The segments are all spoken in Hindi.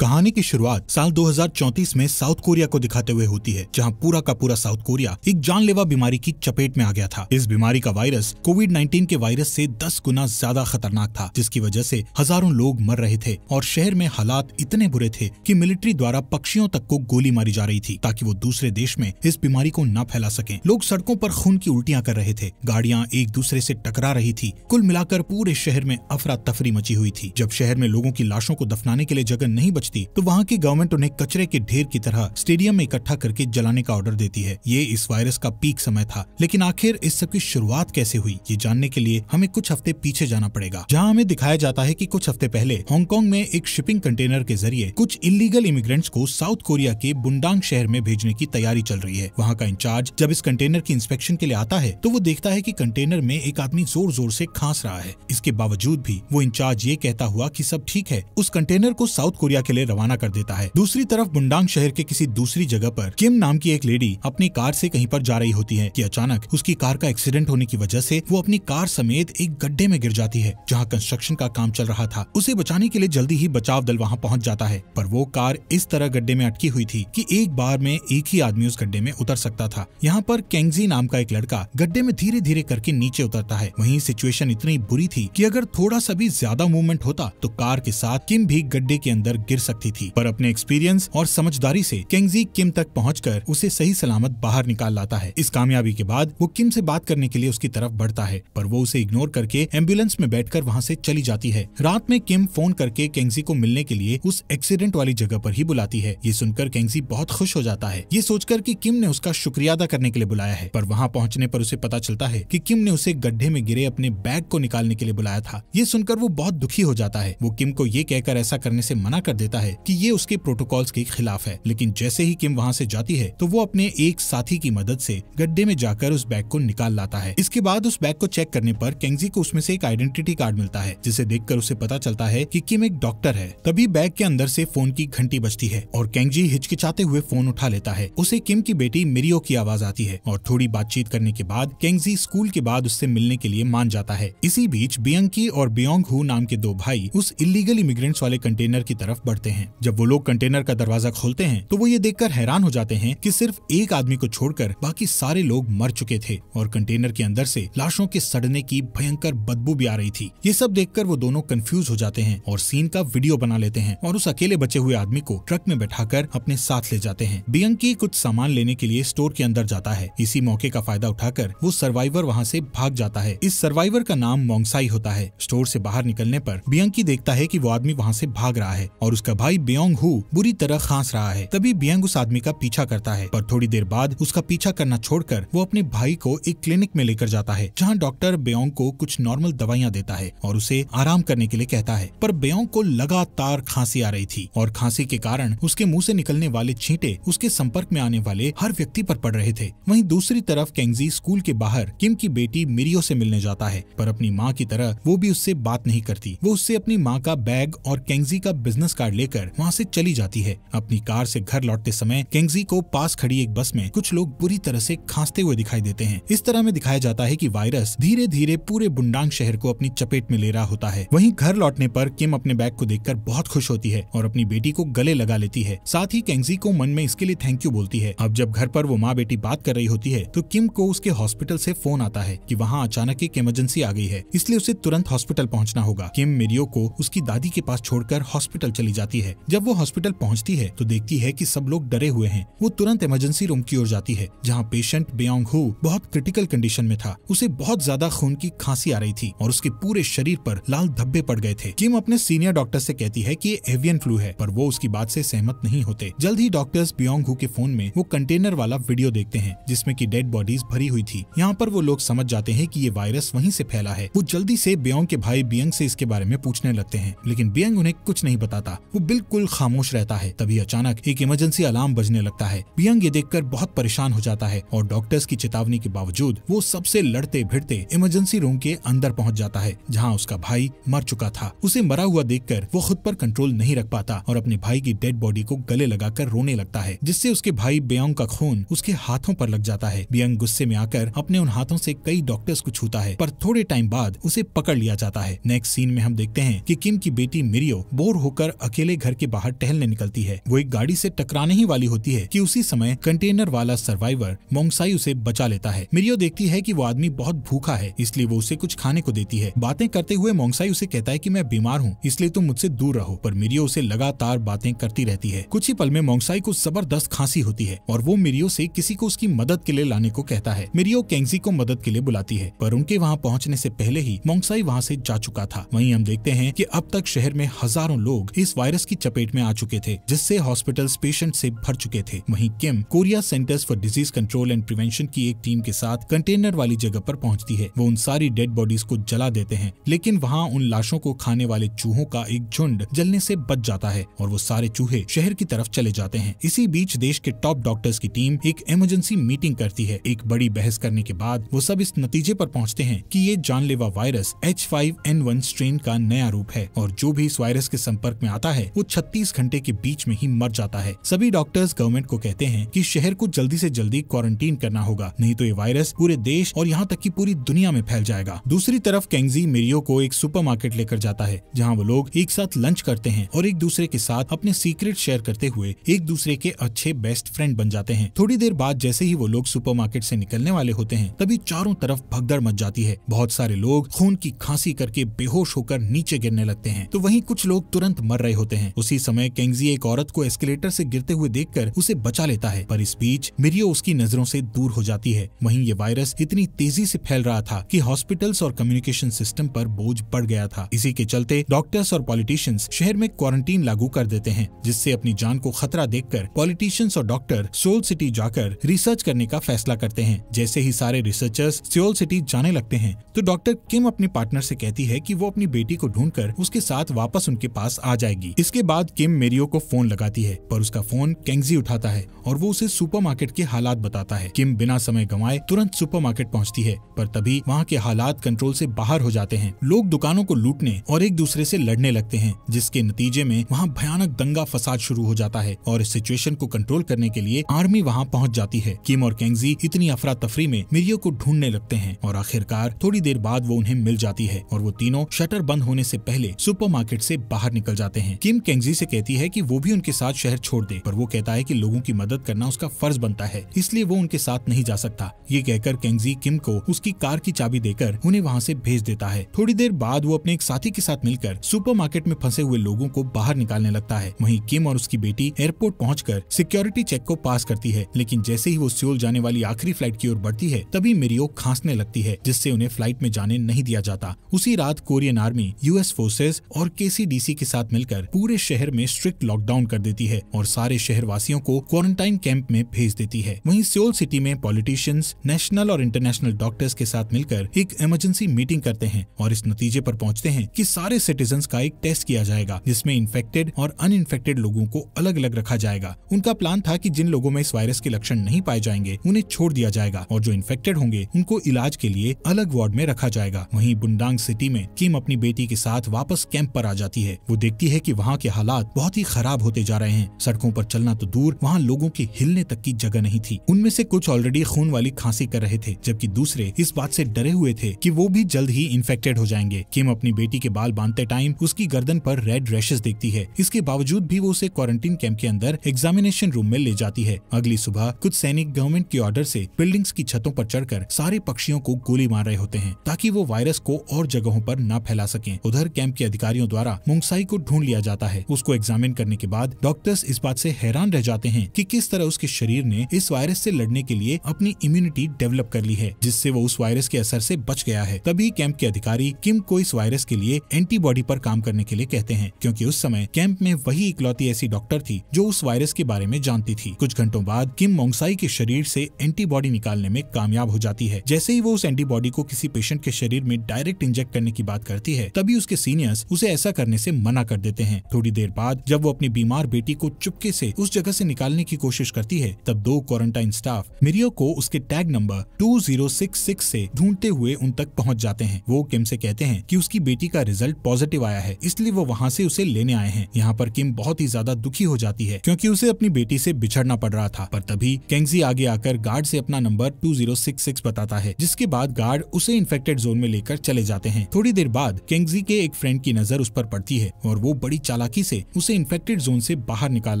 कहानी की शुरुआत साल 2034 में साउथ कोरिया को दिखाते हुए होती है, जहां पूरा का पूरा साउथ कोरिया एक जानलेवा बीमारी की चपेट में आ गया था। इस बीमारी का वायरस कोविड-19 के वायरस से 10 गुना ज्यादा खतरनाक था, जिसकी वजह से हजारों लोग मर रहे थे और शहर में हालात इतने बुरे थे कि मिलिट्री द्वारा पक्षियों तक को गोली मारी जा रही थी ताकि वो दूसरे देश में इस बीमारी को न फैला सकें। लोग सड़कों पर खून की उल्टियां कर रहे थे, गाड़ियां एक दूसरे से टकरा रही थी। कुल मिलाकर पूरे शहर में अफरा तफरी मची हुई थी। जब शहर में लोगों की लाशों को दफनाने के लिए जगह नहीं बचती तो वहाँ की गवर्नमेंट उन्हें कचरे के ढेर की तरह स्टेडियम में इकट्ठा करके जलाने का ऑर्डर देती है। ये इस वायरस का पीक समय था, लेकिन आखिर इस सब की शुरुआत कैसे हुई, ये जानने के लिए हमें कुछ हफ्ते पीछे जाना पड़ेगा, जहाँ हमें दिखाया जाता है कि कुछ हफ्ते पहले हांगकांग में एक शिपिंग कंटेनर के जरिए कुछ इलीगल इमिग्रेंट्स को साउथ कोरिया के बुंडांग शहर में भेजने की तैयारी चल रही है। वहाँ का इंचार्ज जब इस कंटेनर की इंस्पेक्शन के लिए आता है तो वो देखता है कि कंटेनर में एक आदमी जोर जोर से खांस रहा है। इसके बावजूद भी वो इंचार्ज ये कहता हुआ कि सब ठीक है, उस कंटेनर को साउथ कोरिया के लिए रवाना कर देता है। दूसरी तरफ बुंडांग शहर के किसी दूसरी जगह पर किम नाम की एक लेडी अपनी कार से कहीं पर जा रही होती है कि अचानक उसकी कार का एक्सीडेंट होने की वजह से वो अपनी कार समेत एक गड्ढे में गिर जाती है, जहां कंस्ट्रक्शन का काम चल रहा था। उसे बचाने के लिए जल्दी ही बचाव दल वहां पहुंच जाता है, पर वो कार इस तरह गड्ढे में अटकी हुई थी कि एक बार में एक ही आदमी उस गड्ढे में उतर सकता था। यहाँ पर केंगजी नाम का एक लड़का गड्ढे में धीरे धीरे करके नीचे उतरता है। वहीं सिचुएशन इतनी बुरी थी कि अगर थोड़ा सा भी ज्यादा मूवमेंट होता तो कार के साथ किम भी गड्ढे के अंदर गिर सकती थी, पर अपने एक्सपीरियंस और समझदारी से केंगजी किम तक पहुंचकर उसे सही सलामत बाहर निकाल लाता है। इस कामयाबी के बाद वो किम से बात करने के लिए उसकी तरफ बढ़ता है, पर वो उसे इग्नोर करके एम्बुलेंस में बैठकर वहां से चली जाती है। रात में किम फोन करके केंगजी को मिलने के लिए उस एक्सीडेंट वाली जगह पर ही बुलाती है। ये सुनकर केंगजी बहुत खुश हो जाता है, ये सोचकर कि किम ने उसका शुक्रिया अदा करने के लिए बुलाया है। पर वहां पहुंचने पर उसे पता चलता है कि किम ने उसे गड्ढे में गिरे अपने बैग को निकालने के लिए बुलाया था। ये सुनकर वो बहुत दुखी हो जाता है। वो किम को ये कहकर ऐसा करने से मना कर देता है कि ये उसके प्रोटोकॉल्स के खिलाफ है, लेकिन जैसे ही किम वहां से जाती है तो वो अपने एक साथी की मदद से गड्ढे में जाकर उस बैग को निकाल लाता है। इसके बाद उस बैग को चेक करने पर केंगजी को उसमें से एक आइडेंटिटी कार्ड मिलता है, जिसे देखकर उसे पता चलता है कि किम एक डॉक्टर है। तभी बैग के अंदर से फोन की घंटी बजती है और केंगजी हिचकिचाते हुए फोन उठा लेता है। उसे किम की बेटी मिरियो की आवाज आती है और थोड़ी बातचीत करने के बाद केंगजी स्कूल के बाद उससे मिलने के लिए मान जाता है। इसी बीच बियंकी और बियोंग हू नाम के दो भाई उस इलीगल इमिग्रेंट्स वाले कंटेनर की तरफ बढ़ते हैं। जब वो लोग कंटेनर का दरवाजा खोलते हैं तो वो ये देखकर हैरान हो जाते हैं कि सिर्फ एक आदमी को छोड़कर बाकी सारे लोग मर चुके थे और कंटेनर के अंदर से लाशों के सड़ने की भयंकर बदबू भी आ रही थी। ये सब देखकर वो दोनों कंफ्यूज हो जाते हैं और सीन का वीडियो बना लेते हैं और उस अकेले बचे हुए आदमी को ट्रक में बैठाकर अपने साथ ले जाते हैं। बियंकी कुछ सामान लेने के लिए स्टोर के अंदर जाता है। इसी मौके का फायदा उठाकर वो सर्वाइवर वहाँ से भाग जाता है। इस सर्वाइवर का नाम मोंगसाई होता है। स्टोर से बाहर निकलने पर बियंकी देखता है कि वो आदमी वहाँ से भाग रहा है और उसका भाई बियोंग हू बुरी तरह खांस रहा है। तभी बियंग उस आदमी का पीछा करता है, पर थोड़ी देर बाद उसका पीछा करना छोड़कर वो अपने भाई को एक क्लिनिक में लेकर जाता है, जहाँ डॉक्टर बियोंग को कुछ नॉर्मल दवाइयाँ देता है और उसे आराम करने के लिए कहता है। पर बियोंग को लगातार खांसी आ रही थी और खांसी के कारण उसके मुंह से निकलने वाले छींटे उसके संपर्क में आने वाले हर व्यक्ति पर पड़ रहे थे। वहीं दूसरी तरफ केंगजी स्कूल के बाहर किम की बेटी मिरियो से मिलने जाता है, पर अपनी माँ की तरह वो भी उससे बात नहीं करती। वो उससे अपनी माँ का बैग और केंगजी का बिजनेस कार्ड लेकर वहाँ से चली जाती है। अपनी कार से घर लौटते समय केंगजी को पास खड़ी एक बस में कुछ लोग बुरी तरह से खांसते हुए दिखाई देते हैं। इस तरह में दिखाया जाता है कि वायरस धीरे धीरे पूरे बुंडांग शहर को अपनी चपेट में ले रहा होता है। वहीं घर लौटने पर किम अपने बैग को देखकर बहुत खुश होती है और अपनी बेटी को गले लगा लेती है। साथ ही केंगजी को मन में इसके लिए थैंक यू बोलती है। अब जब घर पर वो माँ बेटी बात कर रही होती है तो किम को उसके हॉस्पिटल से फोन आता है कि वहाँ अचानक एक इमरजेंसी आ गई है, इसलिए उसे तुरंत हॉस्पिटल पहुँचना होगा। किम मिरियो को उसकी दादी के पास छोड़कर हॉस्पिटल चली जाती है। जब वो हॉस्पिटल पहुँचती है तो देखती है कि सब लोग डरे हुए हैं। वो तुरंत इमरजेंसी रूम की ओर जाती है, जहाँ पेशेंट बियोंग हू बहुत क्रिटिकल कंडीशन में था। उसे बहुत ज्यादा खून की खांसी आ रही थी और उसके पूरे शरीर पर लाल धब्बे पड़ गए थे। किम अपने सीनियर डॉक्टर से कहती है कि ये एवियन फ्लू है, पर वो उसकी बात से सहमत नहीं होते। जल्द ही डॉक्टर्स बियोंग हू के फोन में वो कंटेनर वाला वीडियो देखते हैं जिसमें की डेड बॉडीज भरी हुई थी। यहाँ पर वो लोग समझ जाते हैं कि ये वायरस वहीं से फैला है। वो जल्दी से बियोंग के भाई बियंग से इसके बारे में पूछने लगते हैं, लेकिन बियंग उन्हें कुछ नहीं बताता। वो बिल्कुल खामोश रहता है। तभी अचानक एक इमरजेंसी अलार्म बजने लगता है। बियंग ये देखकर बहुत परेशान हो जाता है और डॉक्टर्स की चेतावनी के बावजूद वो सबसे लड़ते भिड़ते इमरजेंसी रूम के अंदर पहुंच जाता है, जहां उसका भाई मर चुका था। उसे मरा हुआ देखकर वो खुद पर कंट्रोल नहीं रख पाता और अपने भाई की डेड बॉडी को गले लगाकर रोने लगता है, जिससे उसके भाई बियोंग का खून उसके हाथों पर लग जाता है। बियंग गुस्से में आकर अपने उन हाथों से कई डॉक्टर्स को छूता है, पर थोड़े टाइम बाद उसे पकड़ लिया जाता है। नेक्स्ट सीन में हम देखते हैं कि किम की बेटी मिरियो बोर होकर अकेले अकेले घर के बाहर टहलने निकलती है। वो एक गाड़ी से टकराने ही वाली होती है कि उसी समय कंटेनर वाला सर्वाइवर मोंगसाई उसे बचा लेता है। मिरियो देखती है कि वो आदमी बहुत भूखा है, इसलिए वो उसे कुछ खाने को देती है। बातें करते हुए मोंगसाई उसे कहता है कि मैं बीमार हूँ, इसलिए तुम मुझसे दूर रहो, पर मिरियो उसे लगातार बातें करती रहती है। कुछ ही पल में मोंगसाई को जबरदस्त खांसी होती है और वो मिरियो से किसी को उसकी मदद के लिए लाने को कहता है। मिरियो केंगजी को मदद के लिए बुलाती है, पर उनके वहाँ पहुँचने से पहले ही मोंगसाई वहाँ से जा चुका था। वहीं हम देखते हैं कि अब तक शहर में हजारों लोग इस वायरस की चपेट में आ चुके थे, जिससे हॉस्पिटल्स पेशेंट से भर चुके थे। वहीं Kim Korea centers for disease control and prevention की एक टीम के साथ कंटेनर वाली जगह पर पहुंचती है। वो उन सारी डेड बॉडीज को जला देते हैं, लेकिन वहाँ उन लाशों को खाने वाले चूहों का एक झुंड जलने से बच जाता है और वो सारे चूहे शहर की तरफ चले जाते हैं। इसी बीच देश के टॉप डॉक्टर्स की टीम एक इमरजेंसी मीटिंग करती है। एक बड़ी बहस करने के बाद वो सब इस नतीजे पर पहुंचते हैं कि ये जानलेवा वायरस H5N1 स्ट्रेन का नया रूप है और जो भी इस वायरस के संपर्क में आता है वो 36 घंटे के बीच में ही मर जाता है। सभी डॉक्टर्स गवर्नमेंट को कहते हैं कि शहर को जल्दी से जल्दी क्वारंटीन करना होगा, नहीं तो ये वायरस पूरे देश और यहाँ तक कि पूरी दुनिया में फैल जाएगा। दूसरी तरफ केंगजी मिरियो को एक सुपरमार्केट लेकर जाता है, जहाँ वो लोग एक साथ लंच करते हैं और एक दूसरे के साथ अपने सीक्रेट शेयर करते हुए एक दूसरे के अच्छे बेस्ट फ्रेंड बन जाते हैं। थोड़ी देर बाद जैसे ही वो लोग सुपरमार्केट से निकलने वाले होते हैं, तभी चारों तरफ भगदड़ मच जाती है। बहुत सारे लोग खून की खांसी करके बेहोश होकर नीचे गिरने लगते हैं, तो वहीं कुछ लोग तुरंत मर रहे होते हैं। उसी समय केंगजी एक औरत को एस्केलेटर से गिरते हुए देखकर उसे बचा लेता है, पर इस बीच मिरियो उसकी नजरों से दूर हो जाती है। वहीं ये वायरस इतनी तेजी से फैल रहा था कि हॉस्पिटल्स और कम्युनिकेशन सिस्टम पर बोझ बढ़ गया था। इसी के चलते डॉक्टर्स और पॉलिटिशियंस शहर में क्वारंटीन लागू कर देते हैं, जिससे अपनी जान को खतरा देखकर पॉलिटिशियंस और डॉक्टर सोल सिटी जाकर रिसर्च करने का फैसला करते हैं। जैसे ही सारे रिसर्चर्स सोल सिटी जाने लगते हैं, तो डॉक्टर किम अपने पार्टनर से कहती है कि वो अपनी बेटी को ढूंढकर उसके साथ वापस उनके पास आ जाएगी। इसके बाद किम मिरियो को फोन लगाती है, पर उसका फोन केंगजी उठाता है और वो उसे सुपरमार्केट के हालात बताता है। किम बिना समय गंवाए तुरंत सुपरमार्केट पहुंचती है, पर तभी वहां के हालात कंट्रोल से बाहर हो जाते हैं। लोग दुकानों को लूटने और एक दूसरे से लड़ने लगते हैं, जिसके नतीजे में वहां भयानक दंगा फसाद शुरू हो जाता है और इस सिचुएशन को कंट्रोल करने के लिए आर्मी वहां पहुंच जाती है। किम और केंगजी इतनी अफरा तफरी में मिरियो को ढूंढने लगते हैं और आखिरकार थोड़ी देर बाद वो उन्हें मिल जाती है और वो तीनों शटर बंद होने से पहले सुपरमार्केट से बाहर निकल जाते हैं। किम केंगजी से कहती है कि वो भी उनके साथ शहर छोड़ दे, पर वो कहता है कि लोगों की मदद करना उसका फर्ज बनता है, इसलिए वो उनके साथ नहीं जा सकता। ये कहकर केंगजी किम को उसकी कार की चाबी देकर उन्हें वहाँ से भेज देता है। थोड़ी देर बाद वो अपने एक साथी के साथ मिलकर सुपरमार्केट में फंसे हुए लोगों को बाहर निकालने लगता है। वहीं किम और उसकी बेटी एयरपोर्ट पहुंचकर सिक्योरिटी चेक को पास करती है, लेकिन जैसे ही वो सियोल जाने वाली आखिरी फ्लाइट की ओर बढ़ती है, तभी मिरियो खांसने लगती है, जिससे उन्हें फ्लाइट में जाने नहीं दिया जाता। उसी रात कोरियन आर्मी, यूएस फोर्सेस और KCDC के साथ मिलकर पूरे शहर में स्ट्रिक्ट लॉकडाउन कर देती है और सारे शहर वासियों को क्वारंटाइन कैंप में भेज देती है। वहीं सियोल सिटी में पॉलिटिशियंस, नेशनल और इंटरनेशनल डॉक्टर्स के साथ मिलकर एक इमरजेंसी मीटिंग करते हैं और इस नतीजे पर पहुंचते हैं कि सारे सिटीजन्स का एक टेस्ट किया जाएगा, जिसमें इन्फेक्टेड और अनइन्फेक्टेड लोगों को अलग अलग रखा जाएगा। उनका प्लान था कि जिन लोगों में इस वायरस के लक्षण नहीं पाए जाएंगे उन्हें छोड़ दिया जाएगा और जो इन्फेक्टेड होंगे उनको इलाज के लिए अलग वार्ड में रखा जाएगा। वहीं बुंडांग सिटी में किम अपनी बेटी के साथ वापस कैंप पर आ जाती है। वो देखती है कि वहाँ के हालात बहुत ही खराब होते जा रहे हैं। सड़कों पर चलना तो दूर, वहाँ लोगों के हिलने तक की जगह नहीं थी। उनमें से कुछ ऑलरेडी खून वाली खांसी कर रहे थे, जबकि दूसरे इस बात से डरे हुए थे कि वो भी जल्द ही इन्फेक्टेड हो जाएंगे। किम अपनी बेटी के बाल बांधते टाइम उसकी गर्दन पर रेड रैशेस देखती है। इसके बावजूद भी वो उसे क्वारंटीन कैंप के अंदर एग्जामिनेशन रूम में ले जाती है। अगली सुबह कुछ सैनिक गवर्नमेंट के ऑर्डर से बिल्डिंग्स की छतों पर चढ़कर सारे पक्षियों को गोली मार रहे होते हैं, ताकि वो वायरस को और जगहों पर न फैला सकें। उधर कैंप के अधिकारियों द्वारा मोंगसाई को ढूंढ लिया जाता है। उसको एग्जामिन करने के बाद डॉक्टर्स इस बात से हैरान रह जाते हैं कि किस तरह उसके शरीर ने इस वायरस से लड़ने के लिए अपनी इम्यूनिटी डेवलप कर ली है, जिससे वो उस वायरस के असर से बच गया है। तभी कैंप के अधिकारी किम को इस वायरस के लिए एंटीबॉडी पर काम करने के लिए कहते हैं, क्योंकि उस समय कैंप में वही इकलौती ऐसी डॉक्टर थी जो उस वायरस के बारे में जानती थी। कुछ घंटों बाद किम मोंगसाई के शरीर से एंटीबॉडी निकालने में कामयाब हो जाती है। जैसे ही वो उस एंटीबॉडी को किसी पेशेंट के शरीर में डायरेक्ट इंजेक्ट करने की बात करती है, तभी उसके सीनियर्स उसे ऐसा करने से मना कर देते हैं। थोड़ी देर बाद जब वो अपनी बीमार बेटी को चुपके से उस जगह से निकालने की कोशिश करती है, तब 2 क्वारंटाइन स्टाफ मिरियो को उसके टैग नंबर 2066 से ढूंढते हुए उन तक पहुंच जाते हैं। वो किम से कहते हैं कि उसकी बेटी का रिजल्ट पॉजिटिव आया है, इसलिए वो वहाँ से उसे लेने आए हैं। यहाँ पर किम बहुत ही ज्यादा दुखी हो जाती है, क्योंकि उसे अपनी बेटी से बिछड़ना पड़ रहा था। पर तभी केंगजी आगे आकर गार्ड से अपना नंबर 2066 बताता है, जिसके बाद गार्ड उसे इन्फेक्टेड जोन में लेकर चले जाते हैं। थोड़ी देर बाद केंगजी के एक फ्रेंड की नजर उस पर पड़ती है और वो बड़ी चालाकी चालाकी से उसे इन्फेक्टेड जोन से बाहर निकाल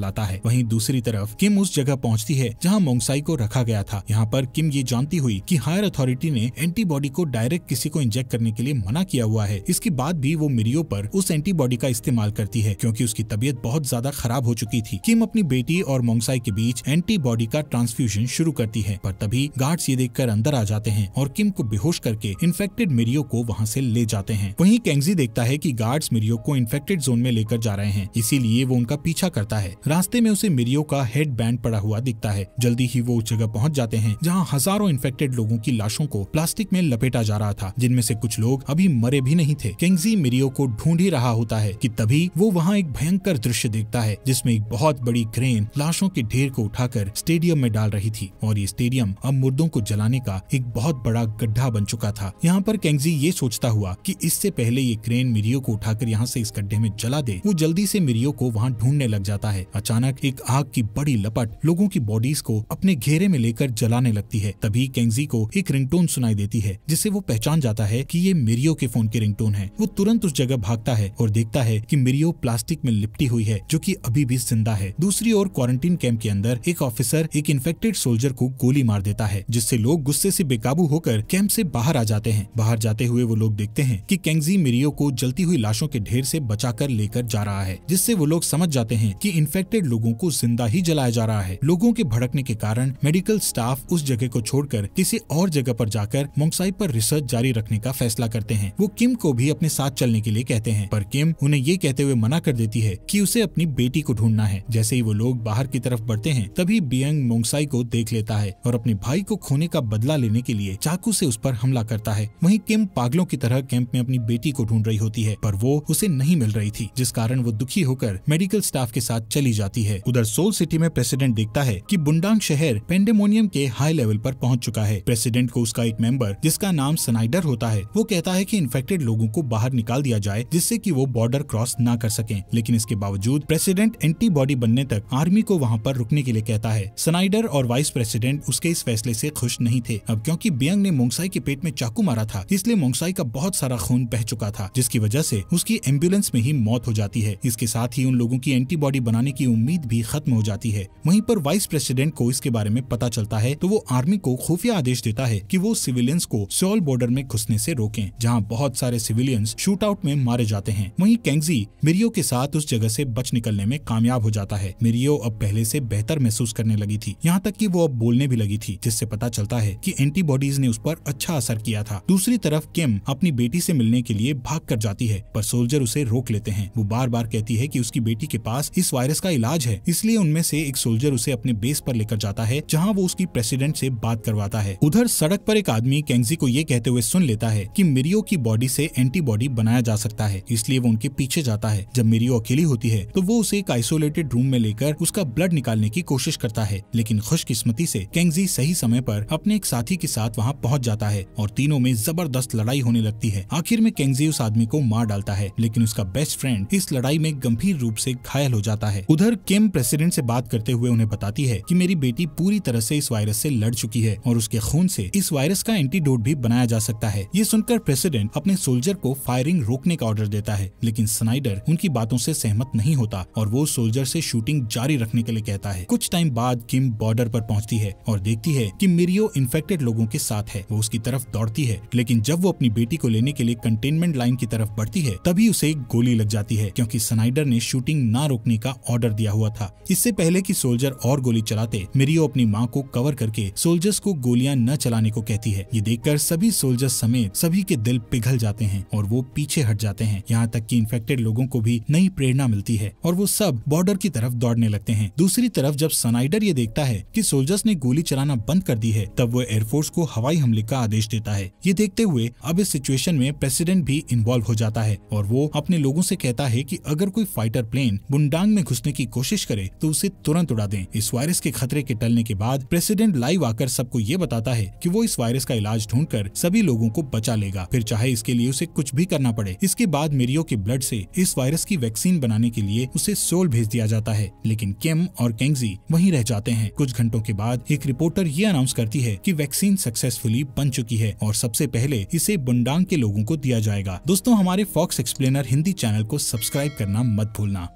लाता है। वहीं दूसरी तरफ किम उस जगह पहुंचती है जहां मोंगसाई को रखा गया था। यहाँ पर किम ये जानती हुई कि हायर अथॉरिटी ने एंटीबॉडी को डायरेक्ट किसी को इंजेक्ट करने के लिए मना किया हुआ है, इसके बाद भी वो मिरियो पर उस एंटीबॉडी का इस्तेमाल करती है क्योंकि उसकी तबीयत बहुत ज्यादा खराब हो चुकी थी। किम अपनी बेटी और मोंगसाई के बीच एंटीबॉडी का ट्रांसफ्यूजन शुरू करती है, पर तभी गार्ड्स ये देखकर अंदर आ जाते हैं और किम को बेहोश करके इन्फेक्टेड मिरियो को वहाँ से ले जाते हैं। वहीं केंगजी देखता है कि गार्ड्स मिरियो को इन्फेक्टेड जोन में लेकर जा रहे हैं, इसीलिए वो उनका पीछा करता है। रास्ते में उसे मिरियो का हेड बैंड पड़ा हुआ दिखता है। जल्दी ही वो उस जगह पहुंच जाते हैं जहां हजारों इन्फेक्टेड लोगों की लाशों को प्लास्टिक में लपेटा जा रहा था, जिनमें से कुछ लोग अभी मरे भी नहीं थे। केंगजी मिरियो को ढूंढ ही रहा होता है कि तभी वो वहाँ एक भयंकर दृश्य देखता है जिसमें एक बहुत बड़ी क्रेन लाशों के ढेर को उठाकर स्टेडियम में डाल रही थी और ये स्टेडियम अब मुर्दों को जलाने का एक बहुत बड़ा गड्ढा बन चुका था। यहाँ पर केंगजी ये सोचता हुआ कि इससे पहले ये क्रेन मिरियो को उठाकर यहाँ से इस गड्ढे में जला दे, वो जल्दी से मिरियो को वहाँ ढूंढने लग जाता है। अचानक एक आग की बड़ी लपट लोगों की बॉडीज को अपने घेरे में लेकर जलाने लगती है। तभी केंगजी को एक रिंगटोन सुनाई देती है जिससे वो पहचान जाता है कि ये मिरियो के फोन की रिंगटोन है। वो तुरंत उस जगह भागता है और देखता है कि मिरियो प्लास्टिक में लिपटी हुई है जो कि अभी भी जिंदा है। दूसरी ओर क्वारंटीन कैंप के अंदर एक ऑफिसर एक इन्फेक्टेड सोल्जर को गोली मार देता है, जिससे लोग गुस्से से बेकाबू होकर कैंप से बाहर आ जाते हैं। बाहर जाते हुए वो लोग देखते हैं कि केंगजी मिरियो को जलती हुई लाशों के ढेर से बचाकर लेकर जा रहा है, जिससे वो लोग समझ जाते हैं कि इन्फेक्टेड लोगों को जिंदा ही जलाया जा रहा है। लोगों के भड़कने के कारण मेडिकल स्टाफ उस जगह को छोड़कर किसी और जगह पर जाकर मोंगसाई पर रिसर्च जारी रखने का फैसला करते हैं। वो किम को भी अपने साथ चलने के लिए कहते हैं, पर किम उन्हें ये कहते हुए मना कर देती है कि उसे अपनी बेटी को ढूंढना है। जैसे ही वो लोग बाहर की तरफ बढ़ते हैं तभी बियंग मोंगसाई को देख लेता है और अपने भाई को खोने का बदला लेने के लिए चाकू से उस पर हमला करता है। वहीं किम पागलों की तरह कैंप में अपनी बेटी को ढूंढ रही होती है, पर वो उसे नहीं मिल रही थी, जिस कारण वो दुखी होकर मेडिकल स्टाफ के साथ चली जाती है। उधर सोल सिटी में प्रेसिडेंट देखता है कि बुंडांग शहर पेंडेमोनियम के हाई लेवल पर पहुंच चुका है। प्रेसिडेंट को उसका एक मेंबर जिसका नाम स्नाइडर होता है वो कहता है कि इन्फेक्टेड लोगों को बाहर निकाल दिया जाए जिससे कि वो बॉर्डर क्रॉस ना कर सकें, लेकिन इसके बावजूद प्रेसिडेंट एंटीबॉडी बनने तक आर्मी को वहाँ पर रुकने के लिए कहता है। स्नाइडर और वाइस प्रेसिडेंट उसके इस फैसले से खुश नहीं थे। अब क्योंकि बियंग ने मोंगसाई के पेट में चाकू मारा था, इसलिए मोंगसाई का बहुत सारा खून बह चुका था, जिसकी वजह से उसकी एम्बुलेंस में ही मौत हो जाती है। इसके साथ ही उन लोगों की एंटीबॉडी बनाने की उम्मीद भी खत्म हो जाती है। वहीं पर वाइस प्रेसिडेंट को इसके बारे में पता चलता है तो वो आर्मी को खुफिया आदेश देता है कि वो सिविलियंस को सोल बॉर्डर में घुसने से रोकें, जहां बहुत सारे सिविलियंस शूट आउट में मारे जाते हैं। वहीं केंगजी मिरियो के साथ उस जगह से बच निकलने में कामयाब हो जाता है। मिरियो अब पहले से बेहतर महसूस करने लगी थी, यहाँ तक कि वो अब बोलने भी लगी थी, जिससे पता चलता है कि एंटीबॉडीज ने उस पर अच्छा असर किया था। दूसरी तरफ किम अपनी बेटी से मिलने के लिए भाग कर जाती है, पर सोल्जर उसे रोक लेते हैं। वो बार बार कहती है कि उसकी बेटी के पास इस वायरस का इलाज है, इसलिए उनमें से एक सोल्जर उसे अपने बेस पर लेकर जाता है जहाँ वो उसकी प्रेसिडेंट से बात करवाता है। उधर सड़क पर एक आदमी केंगजी को ये कहते हुए सुन लेता है कि मिरियो की बॉडी से एंटीबॉडी बनाया जा सकता है, इसलिए वो उनके पीछे जाता है। जब मिरियो अकेली होती है तो वो उसे एक आइसोलेटेड रूम में लेकर उसका ब्लड निकालने की कोशिश करता है, लेकिन खुशकिस्मती से केंगजी सही समय पर अपने एक साथी के साथ वहाँ पहुँच जाता है और तीनों में जबरदस्त लड़ाई होने लगती है। आखिर में केंगजी उस आदमी को मार डालता है, लेकिन उसका बेस्ट फ्रेंड इस लड़ाई में गंभीर रूप से घायल हो जाता है। उधर किम प्रेसिडेंट से बात करते हुए उन्हें बताती है कि मेरी बेटी पूरी तरह से इस वायरस से लड़ चुकी है और उसके खून से इस वायरस का एंटीडोट भी बनाया जा सकता है। ये सुनकर प्रेसिडेंट अपने सोल्जर को फायरिंग रोकने का ऑर्डर देता है, लेकिन स्नाइडर उनकी बातों से सहमत नहीं होता और वो सोल्जर से शूटिंग जारी रखने के लिए कहता है। कुछ टाइम बाद किम बॉर्डर पर पहुंचती है और देखती है कि मिरियो इन्फेक्टेड लोगों के साथ है। वो उसकी तरफ दौड़ती है, लेकिन जब वो अपनी बेटी को लेने के लिए कंटेनमेंट लाइन की तरफ बढ़ती है तभी उसे एक गोली लग जाती है, क्योंकि स्नाइडर ने शूटिंग ना रोकने का ऑर्डर दिया हुआ था। इससे पहले कि सोल्जर और गोली चलाते, मिरियो अपनी माँ को कवर करके सोल्जर्स को गोलियां न चलाने को कहती है। ये देखकर सभी सोल्जर्स समेत सभी के दिल पिघल जाते हैं और वो पीछे हट जाते हैं। यहाँ तक कि इन्फेक्टेड लोगों को भी नई प्रेरणा मिलती है और वो सब बॉर्डर की तरफ दौड़ने लगते हैं। दूसरी तरफ जब स्नाइडर ये देखता है कि सोल्जर्स ने गोली चलाना बंद कर दी है, तब वो एयरफोर्स को हवाई हमले का आदेश देता है। ये देखते हुए अब इस सिचुएशन में प्रेसिडेंट भी इन्वॉल्व हो जाता है और वो अपने लोगों से कहता है कि अगर कोई फाइटर प्लेन बुंडांग में घुसने की कोशिश करे तो उसे तुरंत उड़ा दें। इस वायरस के खतरे के टलने के बाद प्रेसिडेंट लाइव आकर सबको ये बताता है कि वो इस वायरस का इलाज ढूंढकर सभी लोगों को बचा लेगा, फिर चाहे इसके लिए उसे कुछ भी करना पड़े। इसके बाद मिरियो के ब्लड से इस वायरस की वैक्सीन बनाने के लिए उसे सोल भेज दिया जाता है, लेकिन किम और केंगजी वहीं रह जाते हैं। कुछ घंटों के बाद एक रिपोर्टर ये अनाउंस करती है कि वैक्सीन सक्सेसफुली बन चुकी है और सबसे पहले इसे बुंडांग के लोगों को दिया जाएगा। दोस्तों, हमारे फॉक्स एक्सप्लेनर हिंदी चैनल को सब्सक्राइब करना मत भूलना।